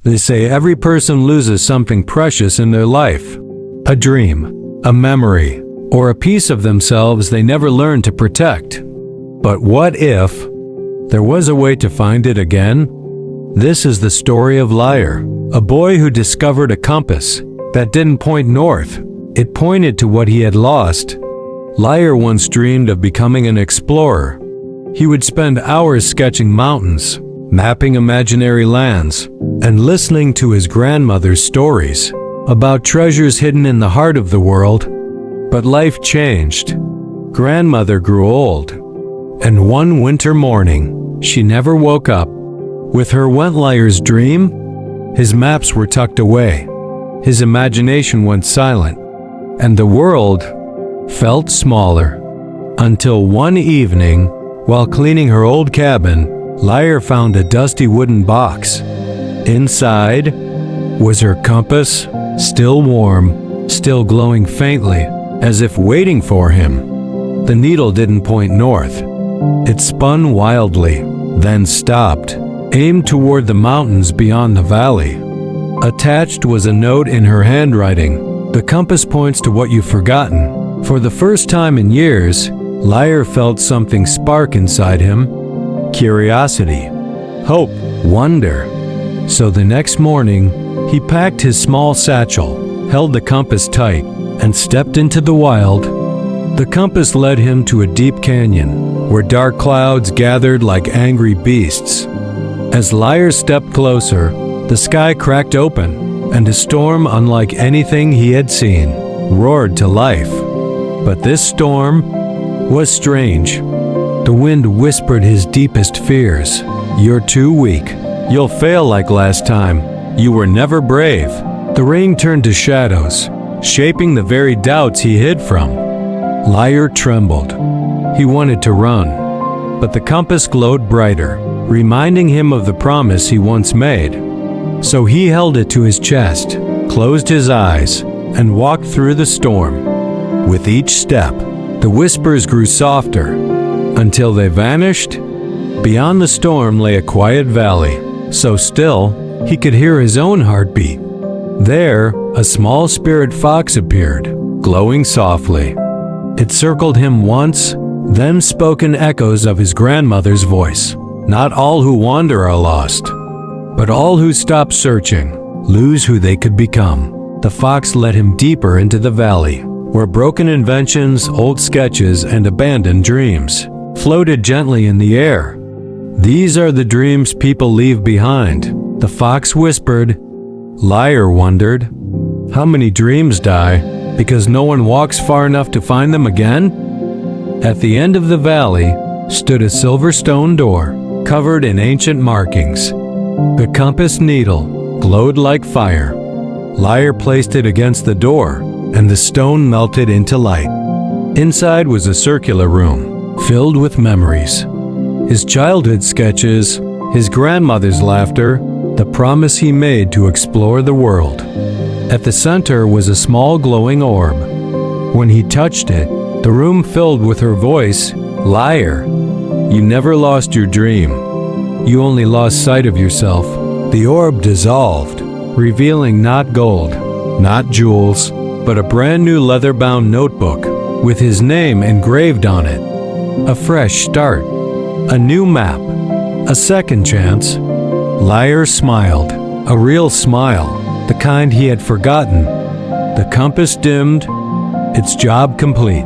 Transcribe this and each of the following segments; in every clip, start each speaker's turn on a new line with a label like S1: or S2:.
S1: They say every person loses something precious in their life. A dream, a memory, or a piece of themselves they never learned to protect. But what if there was a way to find it again? This is the story of Lior, a boy who discovered a compass that didn't point north. It pointed to what he had lost. Lior once dreamed of becoming an explorer. He would spend hours sketching mountains, mapping imaginary lands, and listening to his grandmother's stories about treasures hidden in the heart of the world. But life changed. Grandmother grew old, and one winter morning, she never woke up. With her went Lior's dream. His maps were tucked away. His imagination went silent, and the world felt smaller. Until one evening, while cleaning her old cabin, Lior found a dusty wooden box. Inside was her compass, still warm, still glowing faintly, as if waiting for him. The needle didn't point north. It spun wildly, then stopped, aimed toward the mountains beyond the valley. Attached was a note in her handwriting. The compass points to what you've forgotten. For the first time in years, Lior felt something spark inside him. Curiosity, hope, wonder. So the next morning, he packed his small satchel, held the compass tight, and stepped into the wild. The compass led him to a deep canyon, where dark clouds gathered like angry beasts. As Lior stepped closer, the sky cracked open, and a storm unlike anything he had seen roared to life. But this storm was strange. The wind whispered his deepest fears. You're too weak. You'll fail like last time. You were never brave. The rain turned to shadows, shaping the very doubts he hid from. Lior trembled. He wanted to run, but the compass glowed brighter, reminding him of the promise he once made. So he held it to his chest, closed his eyes, and walked through the storm. With each step, the whispers grew softer, until they vanished. Beyond the storm lay a quiet valley, so still he could hear his own heartbeat. There, a small spirit fox appeared, glowing softly. It circled him once, then spoke in echoes of his grandmother's voice. Not all who wander are lost, but all who stop searching lose who they could become. The fox led him deeper into the valley, where broken inventions, old sketches, and abandoned dreams floated gently in the air. These are the dreams people leave behind, the fox whispered. Lior wondered, how many dreams die because no one walks far enough to find them again? At the end of the valley stood a silver stone door, covered in ancient markings. The compass needle glowed like fire. Lior placed it against the door, and the stone melted into light. Inside was a circular room, filled with memories. His childhood sketches, his grandmother's laughter, the promise he made to explore the world. At the center was a small glowing orb. When he touched it, the room filled with her voice. Lior, you never lost your dream. You only lost sight of yourself. The orb dissolved, revealing not gold, not jewels, but a brand new leather-bound notebook with his name engraved on it. A fresh start, a new map, a second chance. Lior smiled, a real smile, the kind he had forgotten. The compass dimmed, its job complete.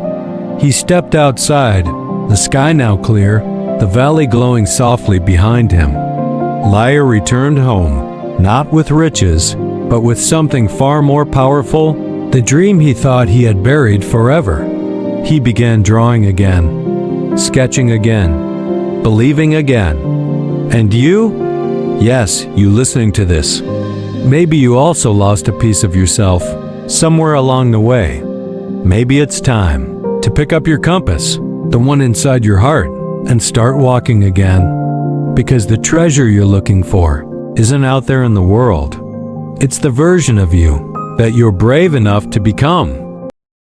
S1: He stepped outside, the sky now clear, the valley glowing softly behind him. Lior returned home, not with riches, but with something far more powerful, the dream he thought he had buried forever. He began drawing again, sketching again, believing again. And you? Yes, you listening to this. Maybe you also lost a piece of yourself somewhere along the way. Maybe it's time to pick up your compass, the one inside your heart, and start walking again. Because the treasure you're looking for isn't out there in the world. It's the version of you that you're brave enough to become.